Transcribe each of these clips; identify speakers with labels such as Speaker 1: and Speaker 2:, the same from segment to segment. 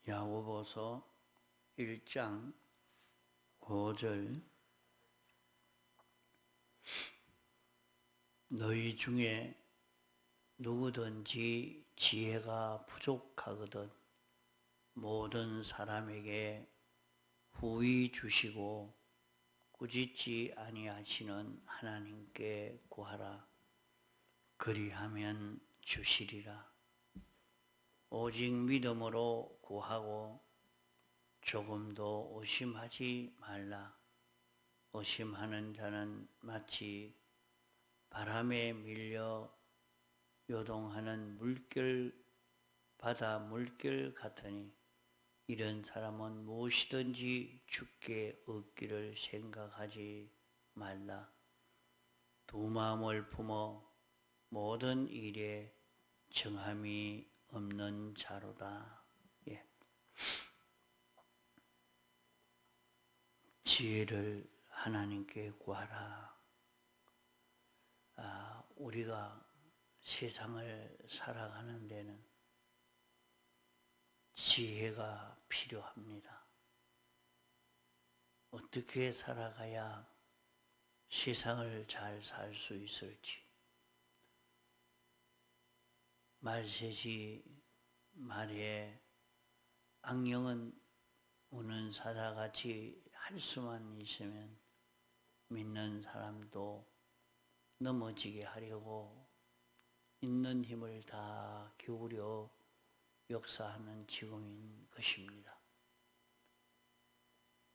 Speaker 1: 야고보서 1장 5절 너희 중에 누구든지 지혜가 부족하거든 모든 사람에게 후히 주시고 꾸짖지 아니하시는 하나님께 구하라. 그리하면 주시리라. 오직 믿음으로 구하고 조금도 의심하지 말라. 의심하는 자는 마치 바람에 밀려 요동하는 바다 물결 같으니 이런 사람은 무엇이든지 주께 얻기를 생각하지 말라. 두 마음을 품어 모든 일에 정함이 없는 자로다. 지혜를 하나님께 구하라. 우리가 세상을 살아가는 데는 지혜가 필요합니다. 어떻게 살아가야 세상을 잘 살 수 있을지. 말세지 말에 악령은 우는 사자같이 할 수만 있으면 믿는 사람도 넘어지게 하려고 있는 힘을 다 기울여 역사하는 지금인 것입니다.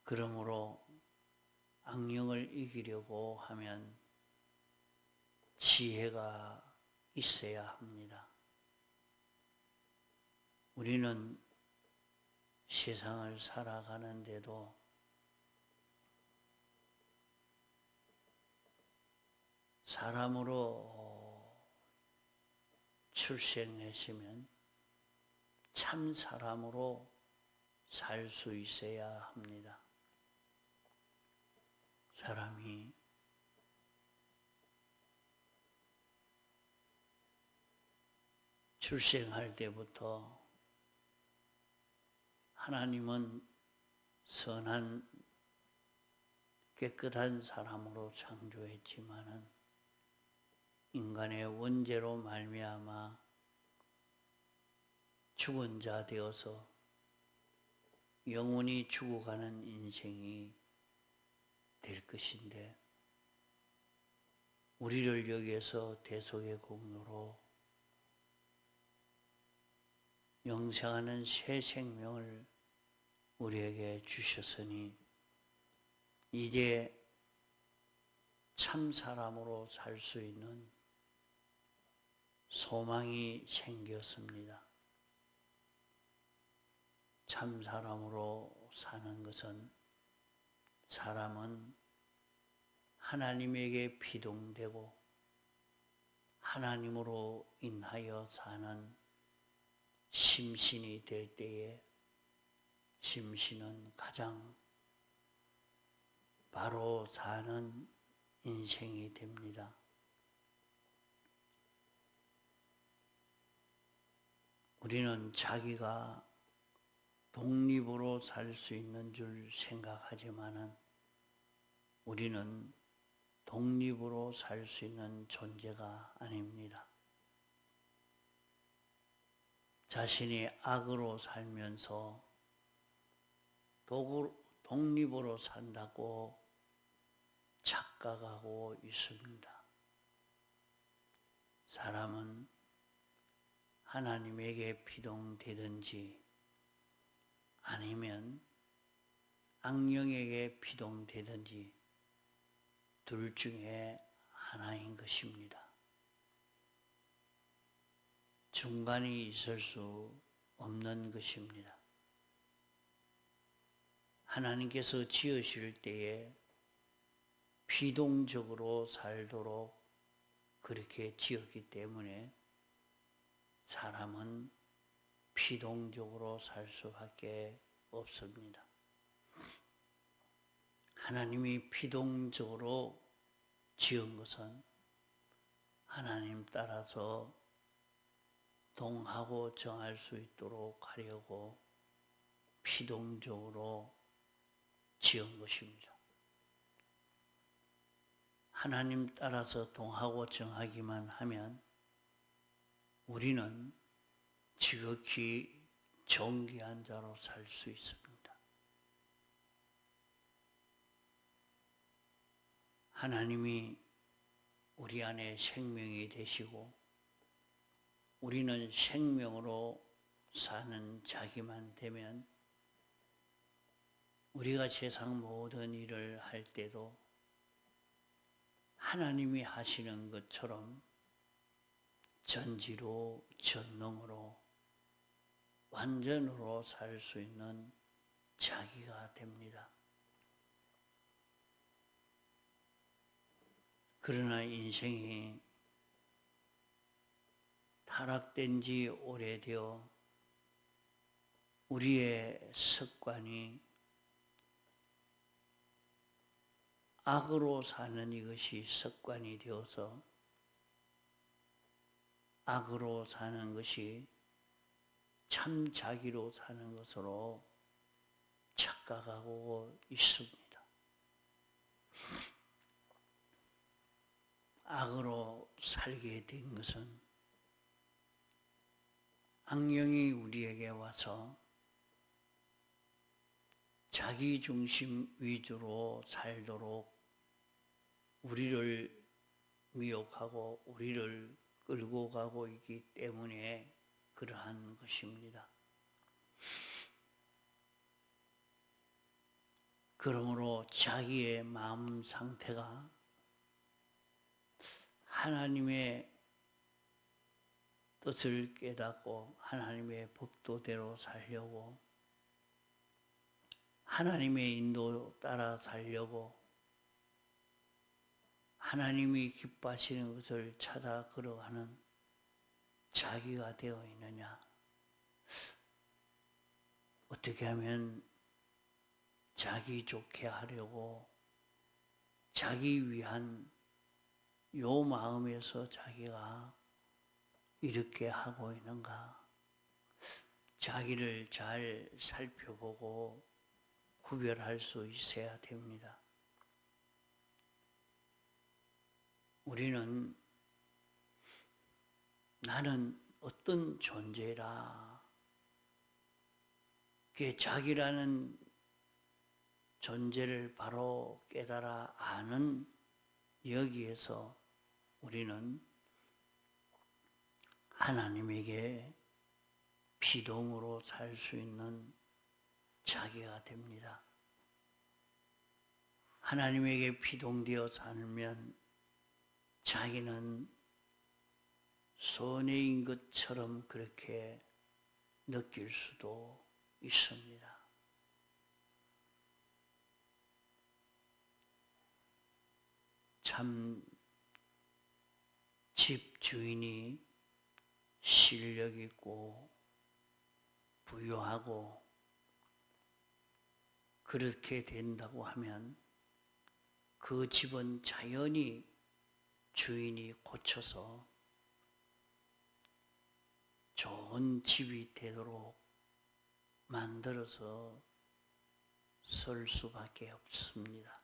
Speaker 1: 그러므로 악령을 이기려고 하면 지혜가 있어야 합니다. 우리는 세상을 살아가는데도 사람으로 출생했으면 참 사람으로 살 수 있어야 합니다. 사람이 출생할 때부터 하나님은 선한 깨끗한 사람으로 창조했지만은 인간의 원죄로 말미암아 죽은 자 되어서 영원히 죽어가는 인생이 될 것인데 우리를 여기에서 대속의 공로로 영생하는 새 생명을 우리에게 주셨으니 이제 참 사람으로 살 수 있는 소망이 생겼습니다. 참 사람으로 사는 것은 사람은 하나님에게 피동되고 하나님으로 인하여 사는 심신이 될 때에 심신은 가장 바로 사는 인생이 됩니다. 우리는 자기가 독립으로 살 수 있는 줄 생각하지만은 우리는 독립으로 살 수 있는 존재가 아닙니다. 자신이 악으로 살면서 독립으로 산다고 착각하고 있습니다. 사람은 하나님에게 피동되든지 아니면 악령에게 피동되든지 둘 중에 하나인 것입니다. 중간이 있을 수 없는 것입니다. 하나님께서 지으실 때에 피동적으로 살도록 그렇게 지었기 때문에 사람은 피동적으로 살 수밖에 없습니다. 하나님이 피동적으로 지은 것은 하나님 따라서 동하고 정할 수 있도록 하려고 피동적으로 지은 것입니다. 하나님 따라서 동하고 정하기만 하면 우리는 지극히 존귀한 자로 살 수 있습니다. 하나님이 우리 안에 생명이 되시고 우리는 생명으로 사는 자기만 되면 우리가 세상 모든 일을 할 때도 하나님이 하시는 것처럼 전지로 전능으로 완전으로 살 수 있는 자기가 됩니다. 그러나 인생이 타락된 지 오래되어 우리의 습관이 악으로 사는 이것이 습관이 되어서 악으로 사는 것이 참 자기로 사는 것으로 착각하고 있습니다. 악으로 살게 된 것은 악령이 우리에게 와서 자기 중심 위주로 살도록 우리를 미혹하고 우리를 끌고 가고 있기 때문에 그러한 것입니다. 그러므로 자기의 마음 상태가 하나님의 뜻을 깨닫고 하나님의 법도대로 살려고 하나님의 인도 따라 살려고 하나님이 기뻐하시는 것을 찾아 걸어가는 자기가 되어 있느냐? 어떻게 하면 자기 좋게 하려고 자기 위한 요 마음에서 자기가 이렇게 하고 있는가? 자기를 잘 살펴보고 구별할 수 있어야 됩니다. 우리는 나는 어떤 존재라, 그 자기라는 존재를 바로 깨달아 아는 여기에서 우리는 하나님에게 피동으로 살 수 있는 자기가 됩니다. 하나님에게 피동되어 살면 자기는 손해인 것처럼 그렇게 느낄 수도 있습니다. 참 집 주인이 실력 있고 부유하고 그렇게 된다고 하면 그 집은 자연히 주인이 고쳐서 좋은 집이 되도록 만들어서 설 수밖에 없습니다.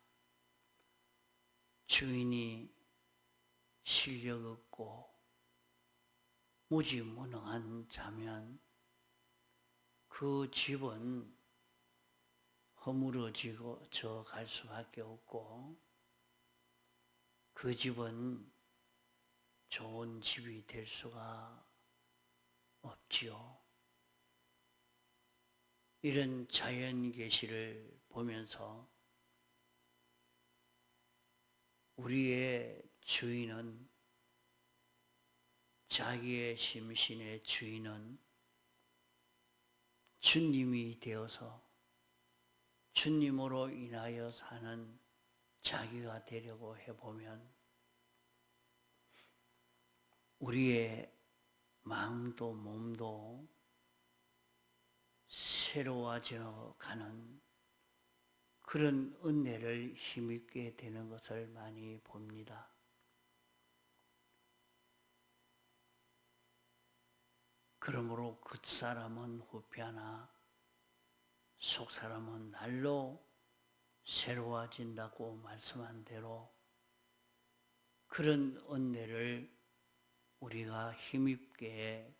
Speaker 1: 주인이 실력 없고 무지무능한 자면 그 집은 허물어져 갈 수밖에 없고 그 집은 좋은 집이 될 수가 없지요. 이런 자연 계시를 보면서 우리의 주인은, 자기의 심신의 주인은 주님이 되어서 주님으로 인하여 사는 자기가 되려고 해보면 우리의 마음도 몸도 새로워져 가는 그런 은혜를 힘입게 되는 것을 많이 봅니다. 그러므로 그 사람은 후패하나 속사람은 날로 새로워진다고 말씀한 대로 그런 은혜를 우리가 힘입게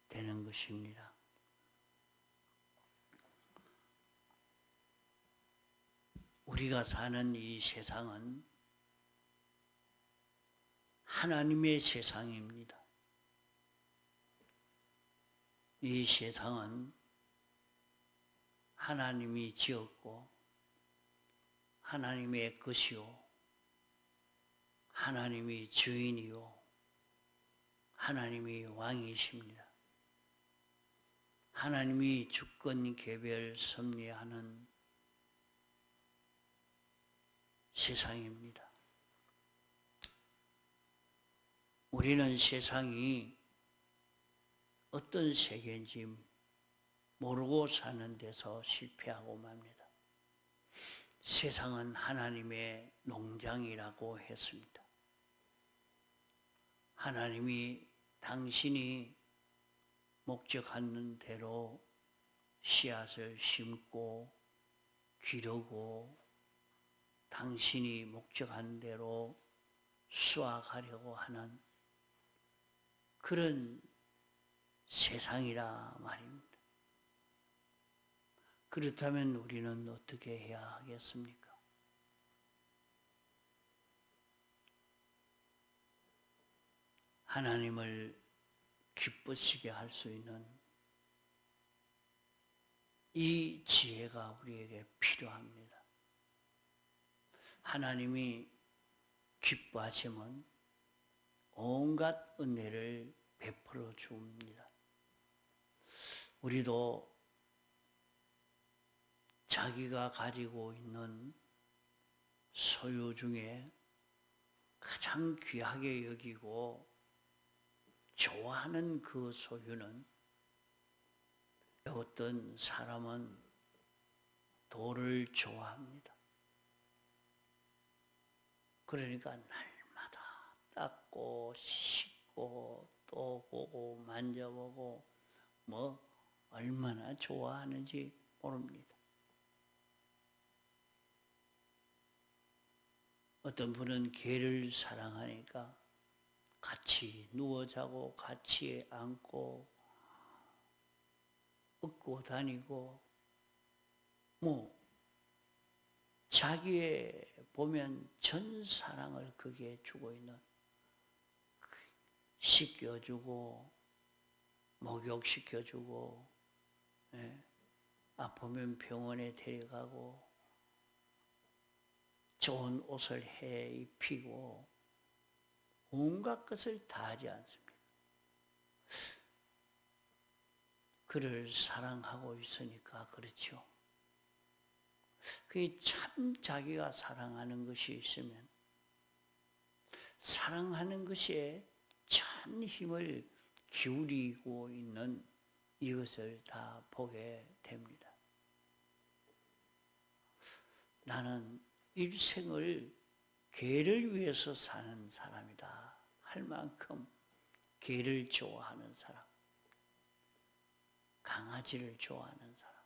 Speaker 1: 되는 것입니다. 우리가 사는 이 세상은 하나님의 세상입니다. 이 세상은 하나님이 지었고 하나님의 것이요 하나님이 주인이요 하나님이 왕이십니다. 하나님이 주권 개별 섭리하는 세상입니다. 우리는 세상이 어떤 세계인지 모르고 사는 데서 실패하고 맙니다. 세상은 하나님의 농장이라고 했습니다. 하나님이 당신이 목적하는 대로 씨앗을 심고 기르고 당신이 목적한 대로 수확하려고 하는 그런 세상이라 말입니다. 그렇다면 우리는 어떻게 해야 하겠습니까? 하나님을 기쁘시게 할 수 있는 이 지혜가 우리에게 필요합니다. 하나님이 기뻐하시면 온갖 은혜를 베풀어 줍니다. 우리도 자기가 가지고 있는 소유 중에 가장 귀하게 여기고 좋아하는 그 소유는 어떤 사람은 돌을 좋아합니다. 그러니까 날마다 닦고 씻고 또 보고 만져보고 얼마나 좋아하는지 모릅니다. 어떤 분은 개를 사랑하니까 같이 누워 자고 같이 안고 업고 다니고 자기의 보면 전 사랑을 거기에 주고 있는 씻겨주고 목욕시켜주고 아프면 병원에 데려가고 좋은 옷을 해 입히고 온갖 것을 다 하지 않습니까? 그를 사랑하고 있으니까 그렇죠. 그게 참 자기가 사랑하는 것이 있으면 사랑하는 것에 전 힘을 기울이고 있는 이것을 다 보게 됩니다. 나는 일생을 개를 위해서 사는 사람이다 할 만큼 개를 좋아하는 사람, 강아지를 좋아하는 사람,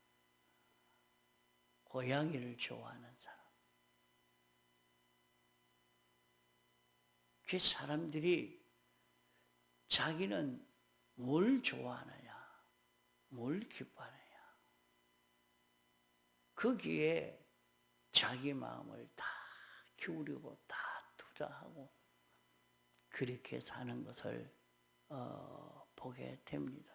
Speaker 1: 고양이를 좋아하는 사람. 그 사람들이 자기는 뭘 좋아하느냐, 뭘 기뻐하느냐, 거기에 자기 마음을 다 기울이고 다 투자하고 그렇게 사는 것을 보게 됩니다.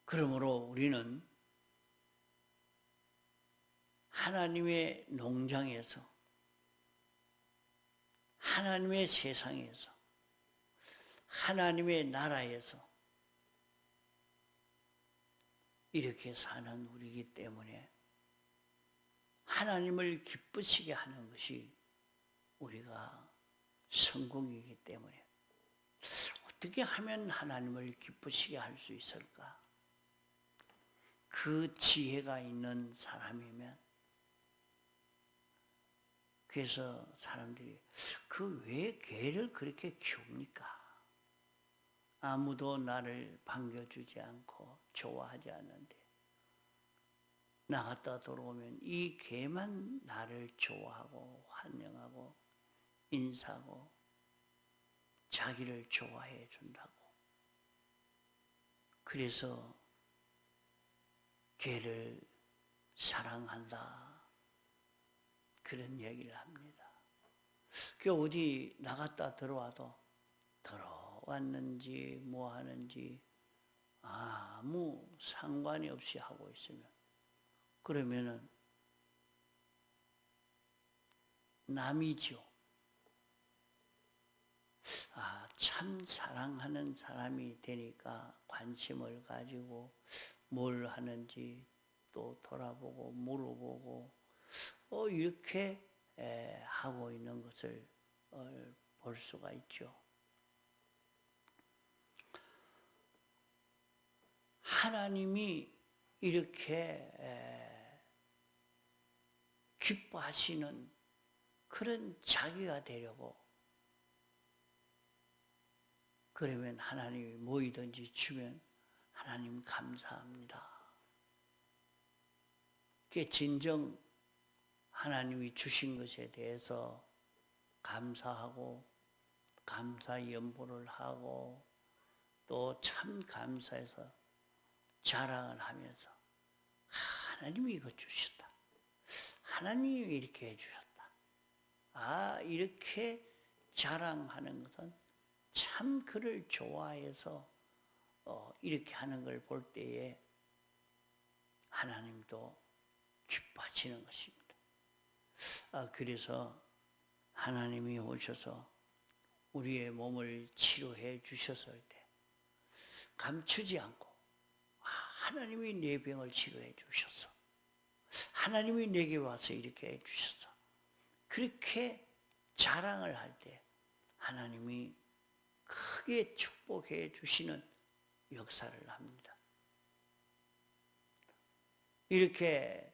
Speaker 1: 그러므로 우리는 하나님의 농장에서 하나님의 세상에서 하나님의 나라에서 이렇게 사는 우리이기 때문에 하나님을 기쁘시게 하는 것이 우리가 성공이기 때문에 어떻게 하면 하나님을 기쁘시게 할 수 있을까? 그 지혜가 있는 사람이면 그래서 사람들이 그 왜 개를 그렇게 키웁니까? 아무도 나를 반겨주지 않고 좋아하지 않는데 나갔다 들어오면 이 개만 나를 좋아하고 환영하고 인사하고 자기를 좋아해 준다고. 그래서 개를 사랑한다. 그런 얘기를 합니다. 그 어디 나갔다 들어와도 들어왔는지 뭐 하는지 아무 상관이 없이 하고 있으면 그러면은 남이죠. 참 사랑하는 사람이 되니까 관심을 가지고 뭘 하는지 또 돌아보고 물어보고 이렇게 하고 있는 것을 볼 수가 있죠. 하나님이 이렇게 기뻐하시는 그런 자기가 되려고 그러면 하나님이 뭐이든지 주면 하나님 감사합니다. 그게 진정 하나님이 주신 것에 대해서 감사하고 감사 연보를 하고 또 참 감사해서 자랑을 하면서 하나님이 이거 주셨다. 하나님이 이렇게 해주셨다. 이렇게 자랑하는 것은 참 그를 좋아해서 이렇게 하는 걸 볼 때에 하나님도 기뻐하시는 것입니다. 그래서 하나님이 오셔서 우리의 몸을 치료해 주셨을 때 감추지 않고 하나님이 내 병을 치료해 주셨어. 하나님이 내게 와서 이렇게 해 주셨어. 그렇게 자랑을 할 때 하나님이 크게 축복해 주시는 역사를 합니다. 이렇게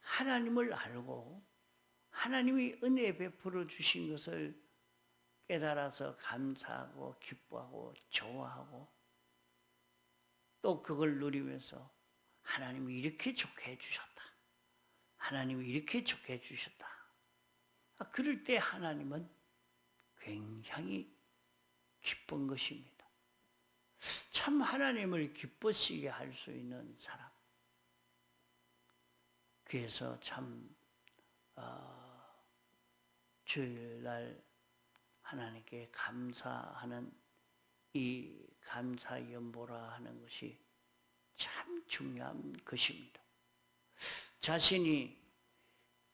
Speaker 1: 하나님을 알고 하나님이 은혜 베풀어 주신 것을 깨달아서 감사하고 기뻐하고 좋아하고 또 그걸 누리면서 하나님이 이렇게 좋게 해주셨다. 하나님이 이렇게 좋게 해주셨다. 그럴 때 하나님은 굉장히 기쁜 것입니다. 참 하나님을 기쁘시게 할 수 있는 사람. 그래서 참 주일날 하나님께 감사하는 이 감사 연보라 하는 것이 참 중요한 것입니다. 자신이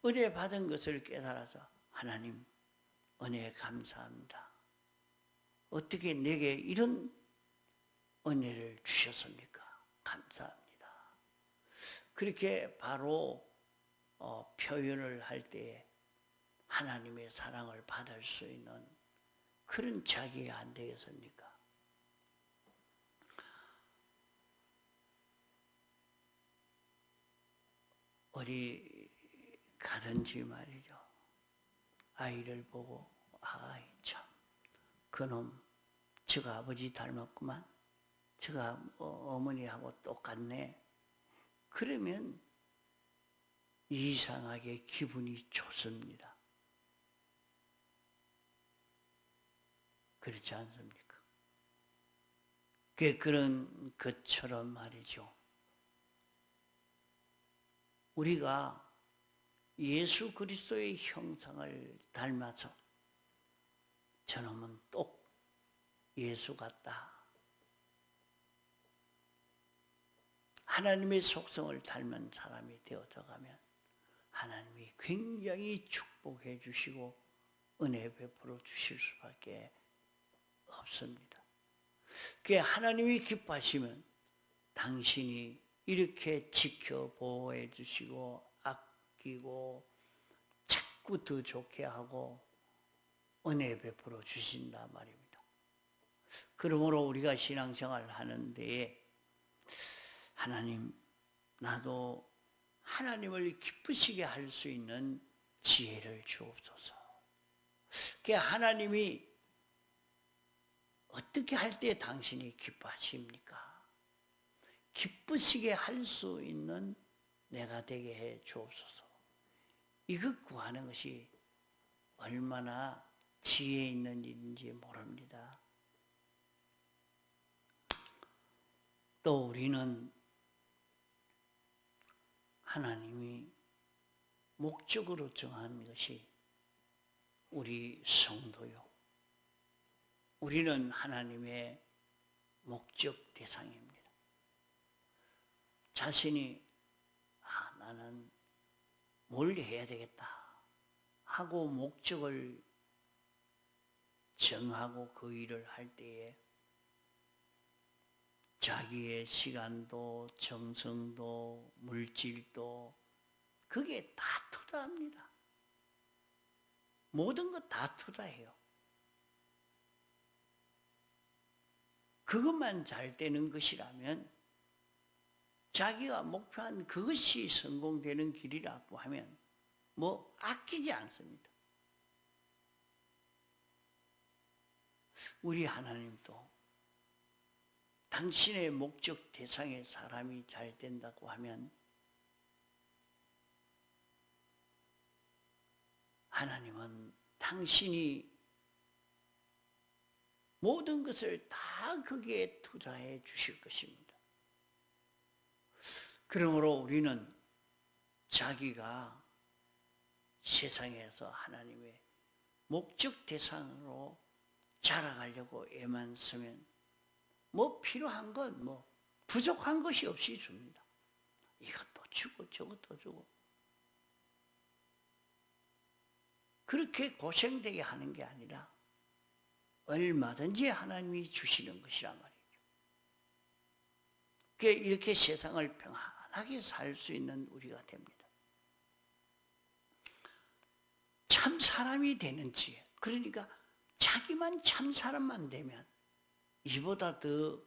Speaker 1: 은혜 받은 것을 깨달아서 하나님 은혜에 감사합니다. 어떻게 내게 이런 은혜를 주셨습니까? 감사합니다. 그렇게 바로 표현을 할 때에 하나님의 사랑을 받을 수 있는 그런 자기가 안 되겠습니까? 어디 가든지 말이죠. 아이를 보고 참 그놈 저가 아버지 닮았구만. 저가 어머니하고 똑같네. 그러면 이상하게 기분이 좋습니다. 그렇지 않습니까? 그런 것처럼 말이죠. 우리가 예수 그리스도의 형상을 닮아서 저놈은 똑 예수 같다. 하나님의 속성을 닮은 사람이 되어져 가면 하나님이 굉장히 축복해 주시고 은혜 베풀어 주실 수밖에 없습니다. 그게 하나님이 기뻐하시면 당신이 이렇게 지켜 보호해 주시고 아끼고 자꾸 더 좋게 하고 은혜 베풀어 주신다 말입니다. 그러므로 우리가 신앙생활을 하는 데에 하나님 나도 하나님을 기쁘시게 할 수 있는 지혜를 주옵소서. 그 하나님이 어떻게 할 때 당신이 기뻐하십니까? 기쁘시게 할 수 있는 내가 되게 해 주옵소서. 이것 구하는 것이 얼마나 지혜 있는 일인지 모릅니다. 또 우리는 하나님이 목적으로 정한 것이 우리 성도요. 우리는 하나님의 목적 대상입니다. 자신이 나는 뭘 해야 되겠다 하고 목적을 정하고 그 일을 할 때에 자기의 시간도 정성도 물질도 그게 다 투자합니다. 모든 것 다 투자해요. 그것만 잘 되는 것이라면 자기가 목표한 그것이 성공되는 길이라고 하면 뭐 아끼지 않습니다. 우리 하나님도 당신의 목적 대상의 사람이 잘 된다고 하면 하나님은 당신이 모든 것을 다 거기에 투자해 주실 것입니다. 그러므로 우리는 자기가 세상에서 하나님의 목적 대상으로 자라가려고 애만 쓰면 뭐 필요한 건 뭐 부족한 것이 없이 줍니다. 이것도 주고 저것도 주고 그렇게 고생되게 하는 게 아니라 얼마든지 하나님이 주시는 것이란 말이죠. 이렇게 세상을 평안하게 살 수 있는 우리가 됩니다. 참 사람이 되는 지혜. 그러니까 자기만 참 사람만 되면 이보다 더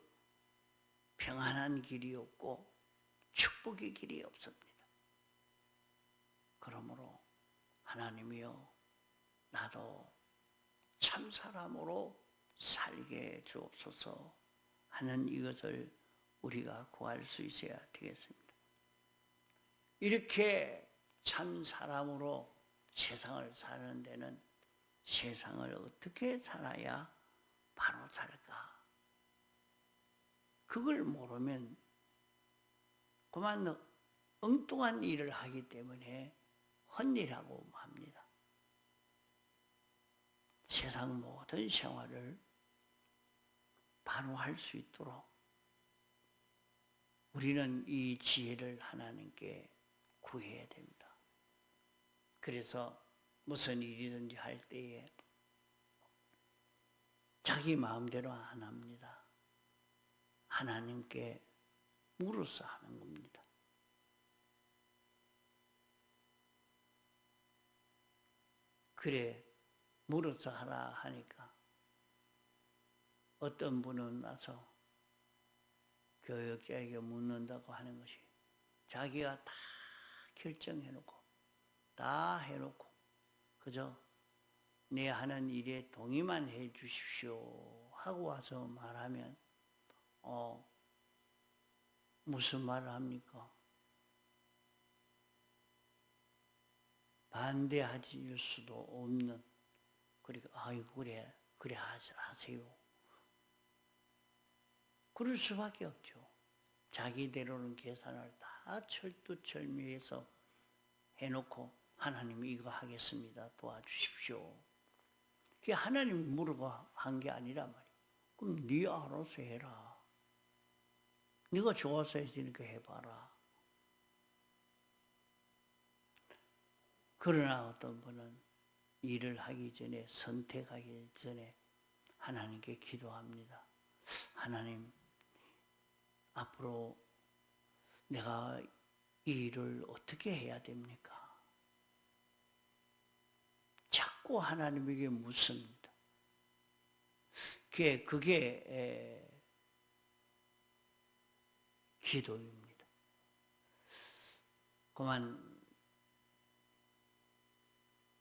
Speaker 1: 평안한 길이 없고 축복의 길이 없습니다. 그러므로 하나님이여 나도 참 사람으로 살게 해 주옵소서 하는 이것을 우리가 구할 수 있어야 되겠습니다. 이렇게 참 사람으로 세상을 사는 데는 세상을 어떻게 살아야 바로 살까? 그걸 모르면 그만 엉뚱한 일을 하기 때문에 헛일하고 합니다. 세상 모든 생활을 바로 할 수 있도록 우리는 이 지혜를 하나님께 구해야 됩니다. 그래서 무슨 일이든지 할 때에 자기 마음대로 안 합니다. 하나님께 물어서 하는 겁니다. 그래 물어서 하라 하니까 어떤 분은 와서 교역자에게 묻는다고 하는 것이 자기가 다 결정해놓고 다 해놓고 그저 내 하는 일에 동의만 해 주십시오 하고 와서 말하면 무슨 말을 합니까? 반대하실 수도 없는 그러니까 아이고 그래 하세요. 그럴 수밖에 없죠. 자기대로는 계산을 다 철두철미해서 해놓고 하나님 이거 하겠습니다. 도와주십시오. 그게 하나님 물어봐 한 게 아니란 말이에요. 그럼 네 알아서 해라. 네가 좋아서 해주니까 해봐라. 그러나 어떤 분은 일을 하기 전에 선택하기 전에 하나님께 기도합니다. 하나님 앞으로 내가 이 일을 어떻게 해야 됩니까? 자꾸 하나님에게 묻습니다. 그게 기도입니다. 그만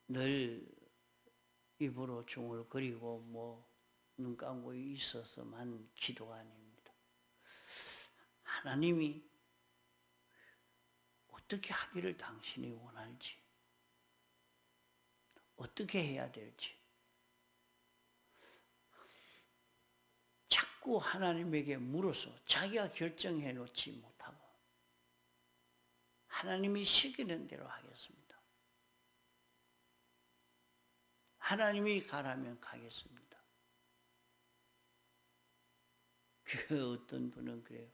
Speaker 1: 늘 입으로 중얼거리고 뭐 눈 감고 있어서만 기도가 아닙니다. 하나님이 어떻게 하기를 당신이 원할지, 어떻게 해야 될지 자꾸 하나님에게 물어서 자기가 결정해 놓지 못하고 하나님이 시키는 대로 하겠습니다. 하나님이 가라면 가겠습니다. 그 어떤 분은 그래요.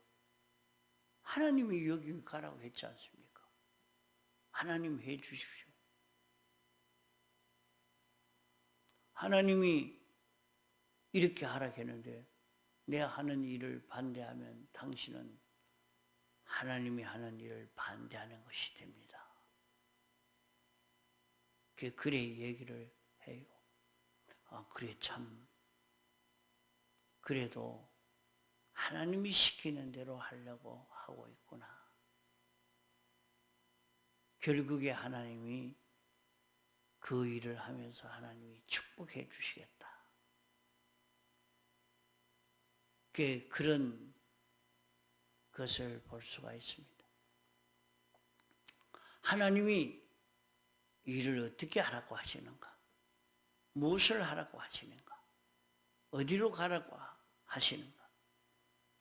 Speaker 1: 하나님이 여기 가라고 했지 않습니까? 하나님 해 주십시오. 하나님이 이렇게 하라고 했는데 내가 하는 일을 반대하면 당신은 하나님이 하는 일을 반대하는 것이 됩니다. 그래 얘기를 해요. 아, 그래 참 그래도 하나님이 시키는 대로 하려고 하고 있구나. 결국에 하나님이 그 일을 하면서 하나님이 축복해 주시겠다. 그런 것을 볼 수가 있습니다. 하나님이 일을 어떻게 하라고 하시는가? 무엇을 하라고 하시는가? 어디로 가라고 하시는가?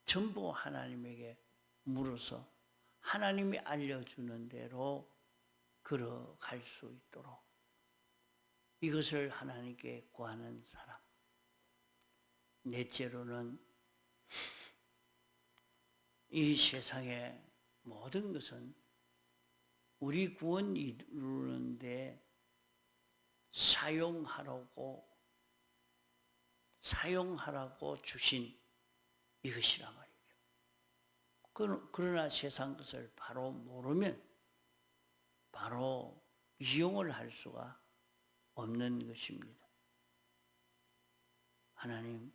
Speaker 1: 전부 하나님에게 물어서 하나님이 알려주는 대로 걸어갈 수 있도록 이것을 하나님께 구하는 사람. 넷째로는 이 세상의 모든 것은 우리 구원 이루는데 사용하라고 주신 이것이란 말이죠. 그러나 세상 것을 바로 모르면 바로 이용을 할 수가 없는 것입니다. 하나님,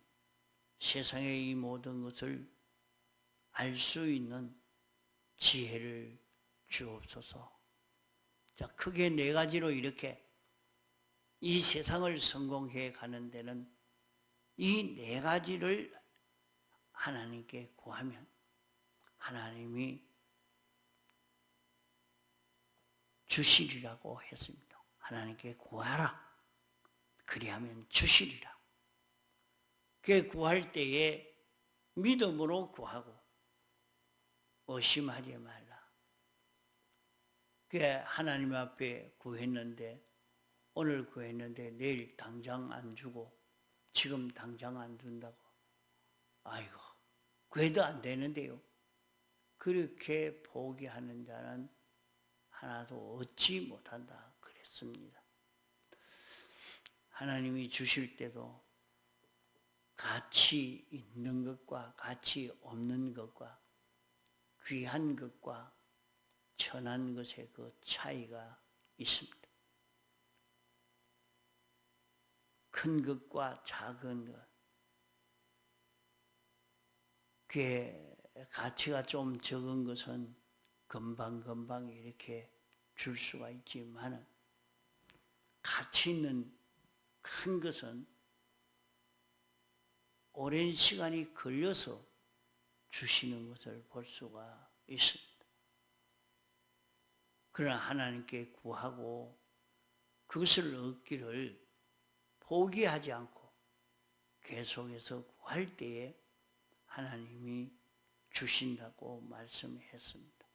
Speaker 1: 세상의 이 모든 것을 알 수 있는 지혜를 주옵소서. 자, 크게 네 가지로 이렇게 이 세상을 성공해 가는 데는 이 네 가지를 하나님께 구하면 하나님이 주시리라고 했습니다. 하나님께 구하라. 그리하면 주시리라. 그 구할 때에 믿음으로 구하고 의심하지 말라. 그 하나님 앞에 구했는데 오늘 구했는데 내일 당장 안 주고 지금 당장 안 준다고. 아이고 구해도 안 되는데요. 그렇게 포기하는 자는 하나도 얻지 못한다 그랬습니다. 하나님이 주실 때도 가치 있는 것과 가치 없는 것과 귀한 것과 천한 것의 그 차이가 있습니다. 큰 것과 작은 것, 그게 가치가 좀 적은 것은 금방금방 이렇게 줄 수가 있지만 가치 있는 큰 것은 오랜 시간이 걸려서 주시는 것을 볼 수가 있습니다. 그러나 하나님께 구하고 그것을 얻기를 포기하지 않고 계속해서 구할 때에 하나님이 주신다고 말씀했습니다.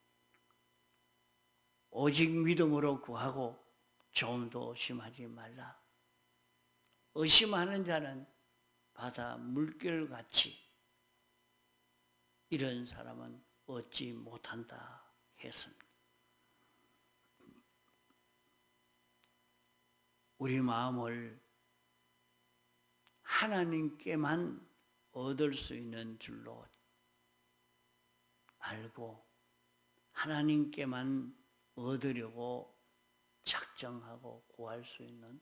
Speaker 1: 오직 믿음으로 구하고 조금도 의심하지 말라. 의심하는 자는 바다 물결같이 이런 사람은 얻지 못한다 했습니다. 우리 마음을 하나님께만 얻을 수 있는 줄로 알고 하나님께만 얻으려고 작정하고 구할 수 있는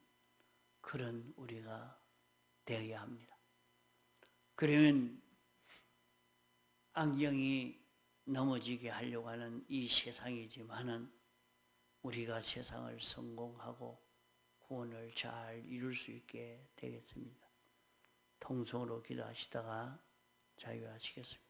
Speaker 1: 그런 우리가 되어야 합니다. 그러면 악령이 넘어지게 하려고 하는 이 세상이지만은 우리가 세상을 성공하고 구원을 잘 이룰 수 있게 되겠습니다. 통성으로 기도하시다가 자유하시겠습니다.